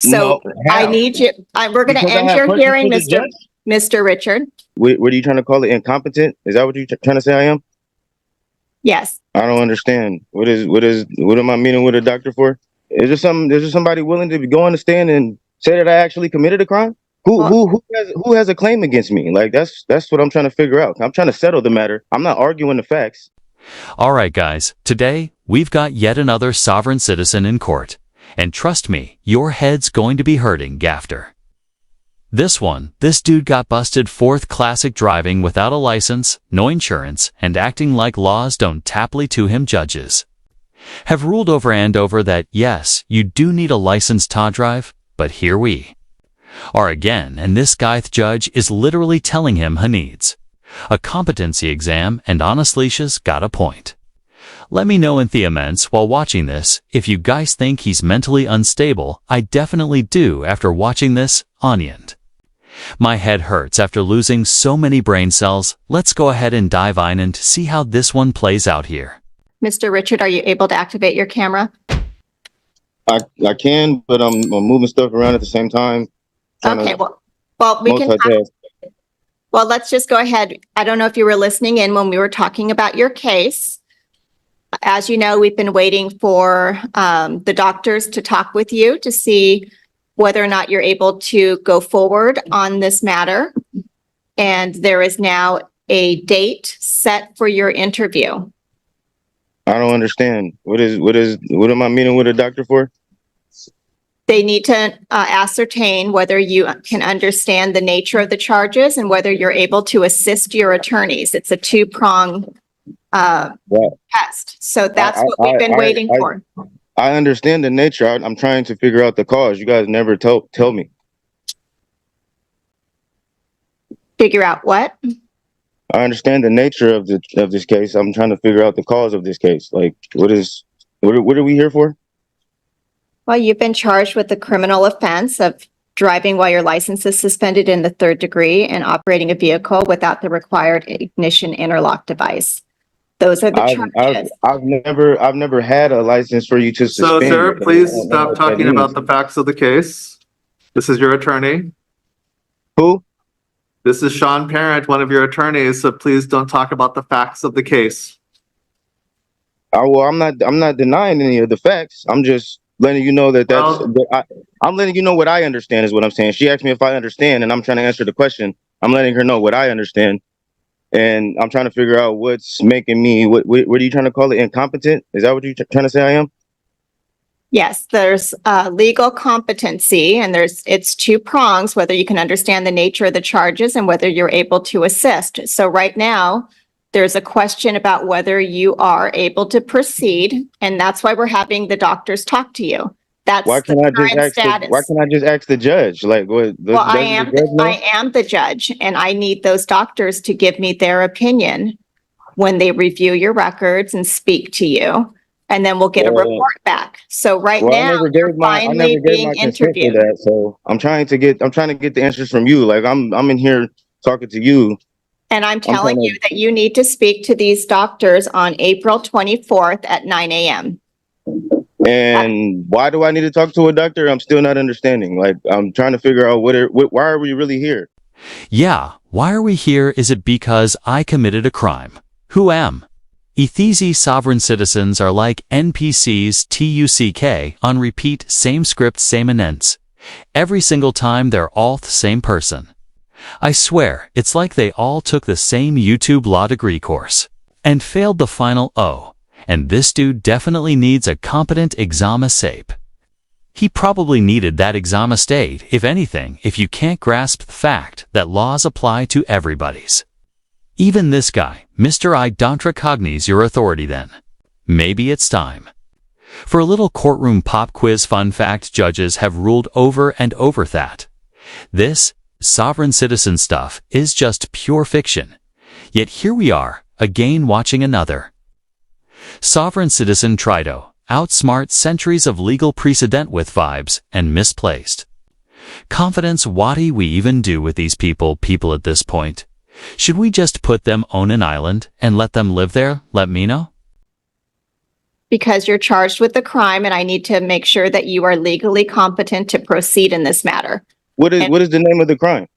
So No, I how? need you, we're going to Because I end have your questions hearing, for the judge? Mr. Richard. What are you trying to call it? Incompetent? Is that what you're trying to say I am? Yes. I don't understand. What am I meeting with a doctor for? Is there somebody willing to go on the stand and say that I actually committed a crime? Well, Who has a claim against me? Like that's what I'm trying to figure out. I'm trying to settle the matter. I'm not arguing the facts. All right, guys, today we've got yet another sovereign citizen in court. And trust me, your head's going to be hurting after. This dude got busted fourth classic driving without a license, no insurance, and acting like laws don't taply to him judges. Have ruled over and over that yes, you do need a license to drive, but here we are again, and this guy's judge is literally telling him he needs a competency exam, and honestly, she's got a point. Let me know in the comments while watching this if you guys think he's mentally unstable. I definitely do after watching this onion. My head hurts after losing so many brain cells. Let's go ahead and dive in and see how this one plays out here. Mr. Richard, are you able to activate your camera? I can, but I'm moving stuff around at the same time. Okay, well, we can. Well, let's just go ahead. I don't know if you were listening in when we were talking about your case. As you know, we've been waiting for the doctors to talk with you to see whether or not you're able to go forward on this matter. And there is now a date set for your interview. I don't understand. What am I meeting with a doctor for? They need to ascertain whether you can understand the nature of the charges and whether you're able to assist your attorneys. It's a two-prong test. So that's what we've been waiting for. I understand the nature. I'm trying to figure out the cause. You guys never tell me. Figure out what? I understand the nature of this case. I'm trying to figure out the cause of this case. Like, what are we here for? Well, you've been charged with the criminal offense of driving while your license is suspended in the third degree and operating a vehicle without the required ignition interlock device. Those are the charges. I've never had a license for you to suspend. So, sir, please stop talking about the facts of the case. This is your attorney. Who? This is Sean Parent, one of your attorneys, so please don't talk about the facts of the case. Well, I'm not denying any of the facts. I'm just letting you know I'm letting you know what I understand is what I'm saying. She asked me if I understand, and I'm trying to answer the question. I'm letting her know what I understand, and I'm trying to figure out what's making me. What are you trying to call it? Incompetent? Is that what you're trying to say I am? Yes, there's legal competency, and it's two prongs, whether you can understand the nature of the charges and whether you're able to assist. So right now, there's a question about whether you are able to proceed, and that's why we're having the doctors talk to you. That's why can't the current status. Why can't I just ask the judge? Like, what? Well, I am the judge, and I need those doctors to give me their opinion when they review your records and speak to you. And then we'll get a report back. So now you're finally being interviewed. So I'm trying to get the answers from you. Like I'm in here talking to you. And I'm telling you that you need to speak to these doctors on April 24th at 9 a.m. And why do I need to talk to a doctor? I'm still not understanding. Like I'm trying to figure out why are we really here? Yeah, why are we here? Is it because I committed a crime? Who am? Ethese sovereign citizens are like NPCs TUCK on repeat, same script, same inents. Every single time they're all the same person. I swear, it's like they all took the same YouTube law degree course and failed the final O, and this dude definitely needs a competent examen sape. He probably needed that examen state, if anything, if you can't grasp the fact that laws apply to everybody's. Even this guy, Mr. I don't recognize your authority then. Maybe it's time for a little courtroom pop quiz fun fact. Judges have ruled over and over that this sovereign citizen stuff is just pure fiction. Yet here we are, again watching another sovereign citizen try to outsmart centuries of legal precedent with vibes and misplaced confidence. What do we even do with these people at this point? Should we just put them on an island and let them live there? Let me know. because you're charged with the crime and I need to make sure that you are legally competent to proceed in this matter. What is the name of the crime?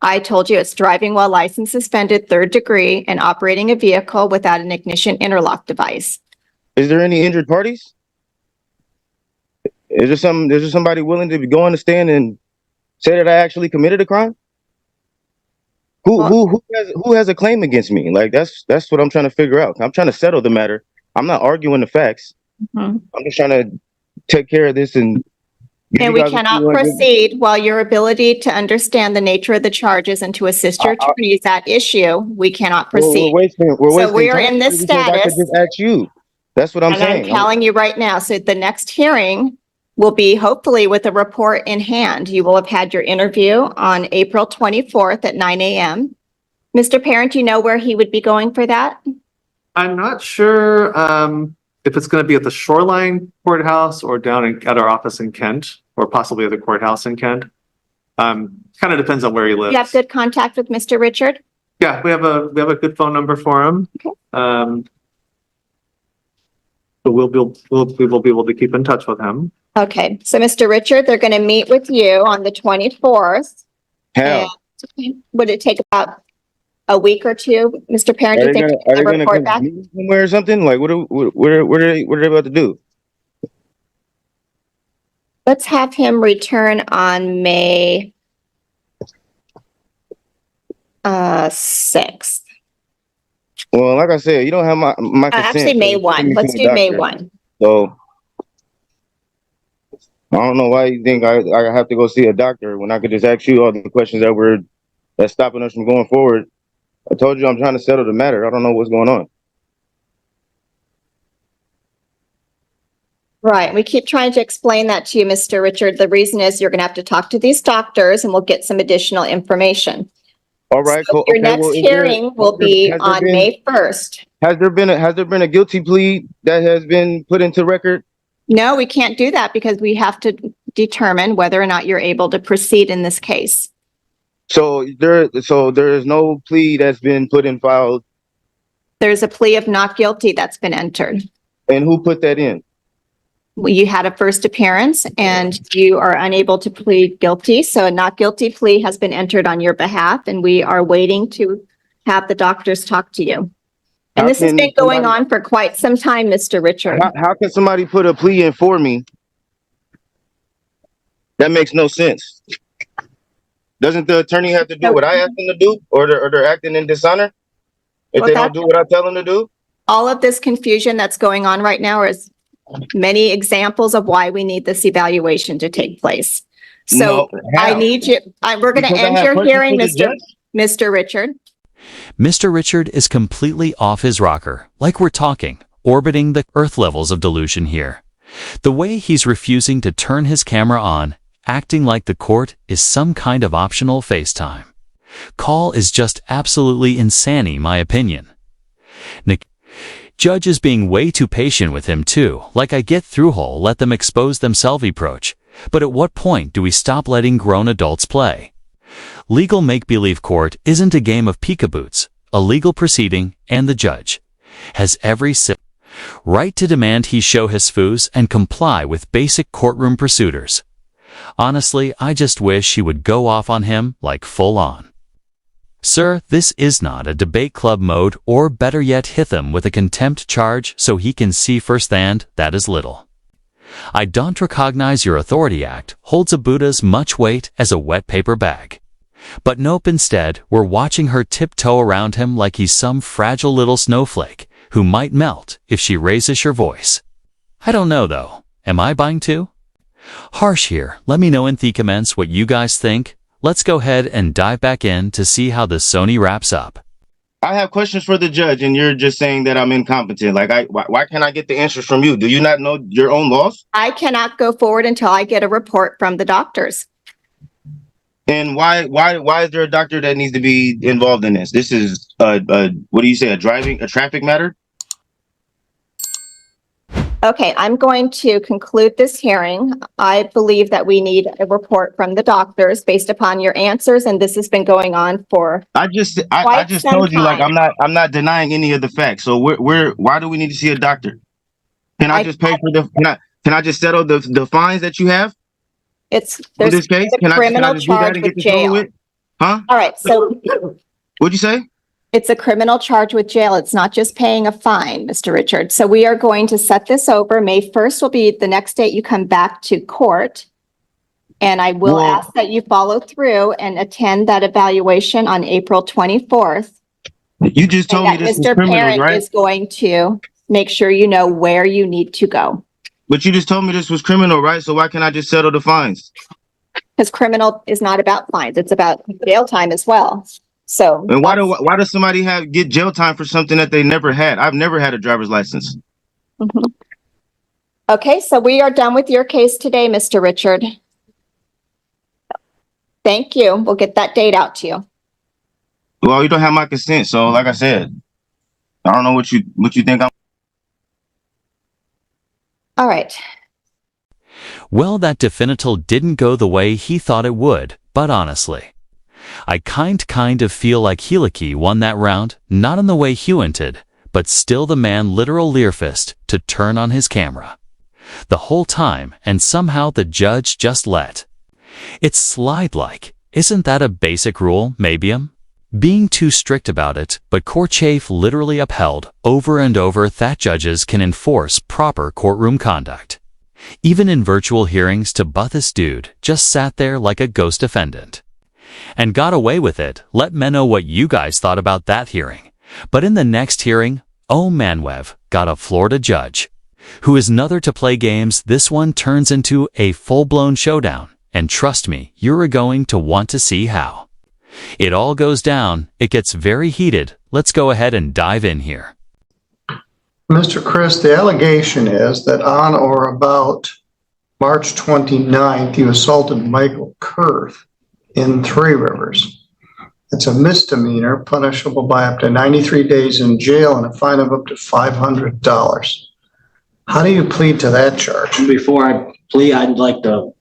I told you it's driving while license suspended, 3rd degree, and operating a vehicle without an ignition interlock device. Is there any injured parties? Is there somebody willing to go on the stand and say that I actually committed a crime? Who has a claim against me? Like that's what I'm trying to figure out. I'm trying to settle the matter. I'm not arguing the facts. I'm just trying to take care of this and we cannot proceed while your ability to understand the nature of the charges and to assist your attorney is at issue. We cannot proceed. So we are in this status. I could just ask you. That's what I'm saying. I'm telling you right now. So the next hearing will be hopefully with a report in hand. You will have had your interview on April 24th at 9 a.m. Mr. Parent, do you know where he would be going for that? I'm not sure if it's going to be at the Shoreline Courthouse or down at our office in Kent, or possibly at the courthouse in Kent. Kind of depends on where he lives. You have good contact with Mr. Richard? Yeah, we have a good phone number for him. Okay. So we will be able to keep in touch with him. Okay, so Mr. Richard, they're going to meet with you on the 24th. How? Would it take about a week or two, Mr. Parent? Do you think are they going to come meet somewhere or something? Like what are they about to do? Let's have him return on May 6th. Well, like I said, you don't have my consent. Actually, May 1. Let's do May 1. So I don't know why you think I have to go see a doctor when I could just ask you all the questions that's stopping us from going forward. I told you I'm trying to settle the matter. I don't know what's going on. Right. We keep trying to explain that to you, Mr. Richard. The reason is you're going to have to talk to these doctors and we'll get some additional information. All right, So cool. your next hearing will be on May 1st. Has there been a guilty plea that has been put into record? No, we can't do that because we have to determine whether or not you're able to proceed in this case. So there is no plea that's been put in file. There's a plea of not guilty that's been entered. And who put that in? Well, you had a first appearance and you are unable to plead guilty. So a not guilty plea has been entered on your behalf and we are waiting to have the doctors talk to you. And this has been going on for quite some time, Mr. Richard. How can somebody put a plea in for me? That makes no sense. Doesn't the attorney have to do what I ask them to do, or they're acting in dishonor if they don't do what I tell them to do? All of this confusion that's going on right now is many examples of why we need this evaluation to take place. So I need you. We're going to end your hearing, Mr. Richard. Mr. Richard is completely off his rocker, like we're talking, orbiting the Earth levels of delusion here. The way he's refusing to turn his camera on, acting like the court is some kind of optional FaceTime. Call is just absolutely insane, my opinion. Judge is being way too patient with him too, like I get through whole let them expose themselves approach. But at what point do we stop letting grown adults play? Legal make-believe court isn't a game of peekaboots. A legal proceeding, and the judge has every right to demand he show his foos and comply with basic courtroom procedures. Honestly, I just wish he would go off on him like full on. Sir, this is not a debate club mode, or better yet hit him with a contempt charge so he can see firsthand that is little. I don't recognize your authority act holds a Buddha's much weight as a wet paper bag. But nope, instead, we're watching her tiptoe around him like he's some fragile little snowflake who might melt if she raises her voice. I don't know though, am I buying too? Harsh here, let me know in the comments what you guys think. Let's go ahead and dive back in to see how this Sony wraps up. I have questions for the judge and you're just saying that I'm incompetent. Like why can't I get the answers from you? Do you not know your own laws? I cannot go forward until I get a report from the doctors. And why is there a doctor that needs to be involved in this? This is what do you say, a traffic matter? Okay, I'm going to conclude this hearing. I believe that we need a report from the doctors based upon your answers, and this has been going on for I just told you, like I'm not denying any of the facts. So why do we need to see a doctor? Can I just pay for can I just settle the fines that you have It's, in there's this case? a Can I criminal just do that charge and with get this over jail. with? Huh? All right, so What'd you say? it's a criminal charge with jail. It's not just paying a fine, Mr. Richard. So we are going to set this over. May 1st will be the next date you come back to court. And I will Well- ask that you follow through and attend that evaluation on April 24th. You just And told me that this was Mr. criminal, Parent right? is going to make sure you know where you need to go. But you just told me this was criminal, right? So why can't I just settle the fines? Because criminal is not about fines. It's about jail time as well. So. And why does somebody get jail time for something that they never had? I've never had a driver's license. Mhm. Okay, so we are done with your case today, Mr. Richard. Thank you. We'll get that date out to you. Well, you don't have my consent, so like I said, I don't know what you think I'm. All right. Well, that definital didn't go the way he thought it would, but honestly, I kind of feel like Heliki won that round, not in the way Hewan did, but still the man literal leerfist to turn on his camera. The whole time, and somehow the judge just let. It's slide-like. Isn't that a basic rule, maybe? Being too strict about it, but Courtchafe literally upheld over and over that judges can enforce proper courtroom conduct. Even in virtual hearings to this dude just sat there like a ghost defendant. And got away with it. Let me know what you guys thought about that hearing. But in the next hearing, Manwev got a Florida judge, who is another to play games. This one turns into a full-blown showdown. And trust me, you're going to want to see how. It all goes down. It gets very heated. Let's go ahead and dive in here. Mr. Chris, the allegation is that on or about March 29th, you assaulted Michael Kurth in Three Rivers. It's a misdemeanor punishable by up to 93 days in jail and a fine of up to $500. How do you plead to that charge? Before I plead, I'd like to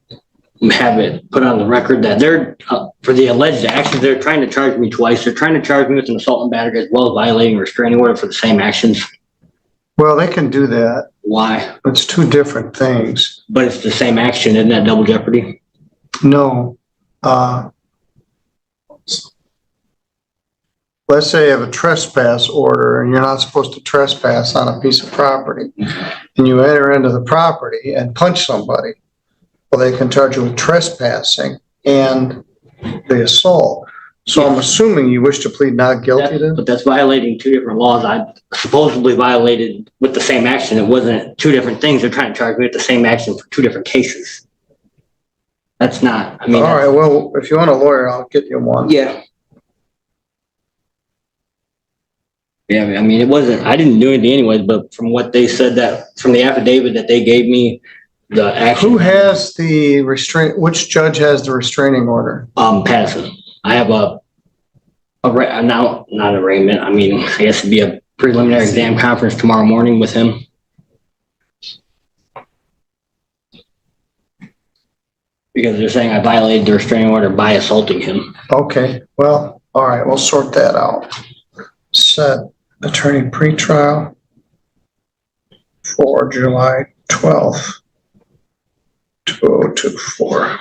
have it put on the record that they're, for the alleged actions, they're trying to charge me twice. They're trying to charge me with an assault and battery as well as violating a restraining order for the same actions. Well, they can do that. Why? It's two different things. But it's the same action. Isn't that double jeopardy? No. Let's say you have a trespass order and you're not supposed to trespass on a piece of property, and you enter into the property and punch somebody. Well, they can charge you with trespassing and the assault. So I'm assuming you wish to plead not guilty to? But that's violating two different laws. I supposedly violated with the same action. It wasn't two different things. They're trying to charge me with the same action for two different cases. That's not, I mean. All right, well, if you want a lawyer, I'll get you one. Yeah. Yeah, I mean, it wasn't, I didn't do anything anyways, but from what they said, that from the affidavit that they gave me, the action. Who has the which judge has the restraining order? Patterson. I have not arraignment. I mean, I guess it'd be a preliminary exam conference tomorrow morning with him. Because they're saying I violated the restraining order by assaulting him. Okay, well, all right, we'll sort that out. Set attorney pretrial for July 12th, 2024.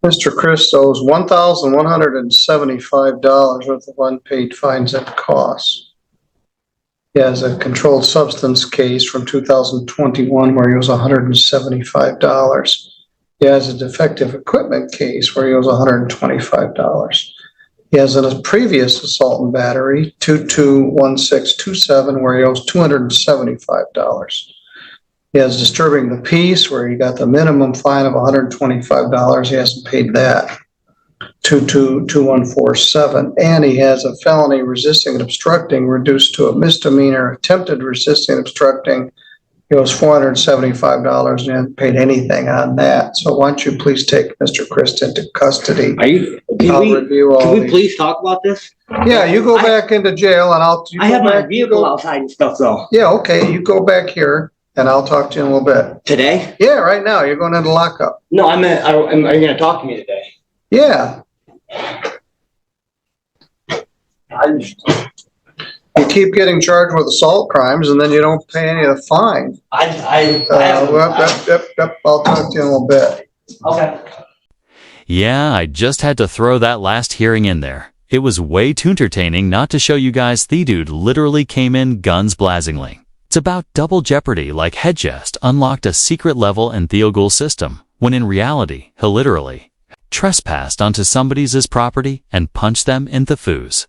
Mr. Chris owes $1,175 worth of unpaid fines and costs. He has a controlled substance case from 2021 where he owes $175. He has a defective equipment case where he owes $125. He has a previous assault and battery, 221627, where he owes $275. He has disturbing the peace where he got the minimum fine of $125. He hasn't paid that. 222147. And he has a felony resisting and obstructing reduced to a misdemeanor attempted resisting and obstructing. He owes $475 and he hasn't paid anything on that. So why don't you please take Mr. Christ into custody? Can we please talk about this? Yeah, you go back into jail and I have my vehicle outside and stuff though. Yeah, okay, you go back here and I'll talk to you in a little bit. Today? Yeah, right now. You're going into lockup. No, are you going to talk to me today? Yeah. You keep getting charged with assault crimes and then you don't pay any of the fine. I'll talk to you in a little bit. Okay. Yeah, I just had to throw that last hearing in there. It was way too entertaining not to show you guys the dude literally came in guns blazingly. It's about double jeopardy, like Headjust unlocked a secret level in Theogul's system, when in reality, he literally trespassed onto somebody's property and punched them in the foos.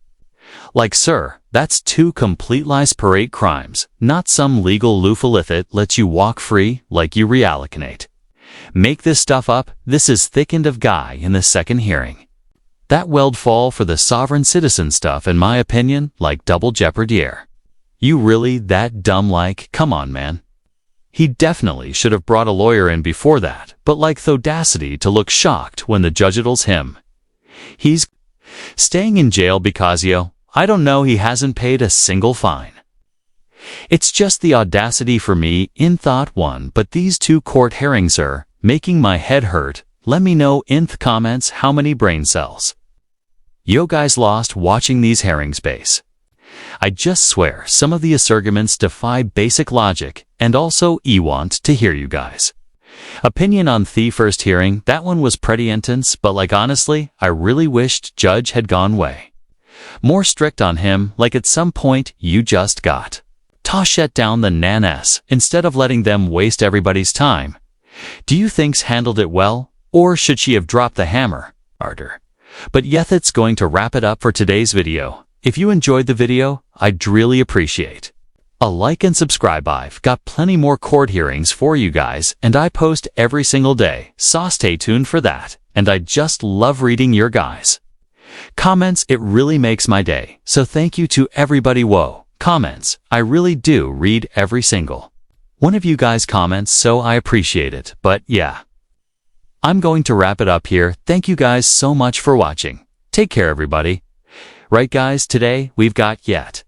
Like, sir, that's 2 complete lies parade crimes, not some legal loofah that lets you walk free like you reallocate. Make this stuff up, this is thickened of guy in the second hearing. That well'd fall for the sovereign citizen stuff in my opinion, like double jeopardy. You really that dumb? Like, come on man. He definitely should have brought a lawyer in before that, but like the audacity to look shocked when the judge tells him he's staying in jail because I don't know, he hasn't paid a single fine. It's just the audacity for me in thought one, but these 2 court hearings are making my head hurt. Let me know in the comments how many brain cells yo guys lost watching these hearings base. I just swear some of the arguments defy basic logic, and also want to hear you guys opinion on the first hearing. That one was pretty intense, but like honestly, I really wished judge had gone way more strict on him. Like at some point you just got to shut down the nanas instead of letting them waste everybody's time. Do you think's handled it well, or should she have dropped the hammer harder? But yeah, that's going to wrap it up for today's video. If you enjoyed the video, I'd really appreciate a like and subscribe. I've got plenty more court hearings for you guys, and I post every single day, so stay tuned for that. And I just love reading your guys' comments. It really makes my day, so thank you to everybody. Whoa, comments, I really do read every single one of you guys' comments, so I appreciate it. But yeah, I'm going to wrap it up here. Thank you guys so much for watching. Take care everybody. Right guys, today we've got yet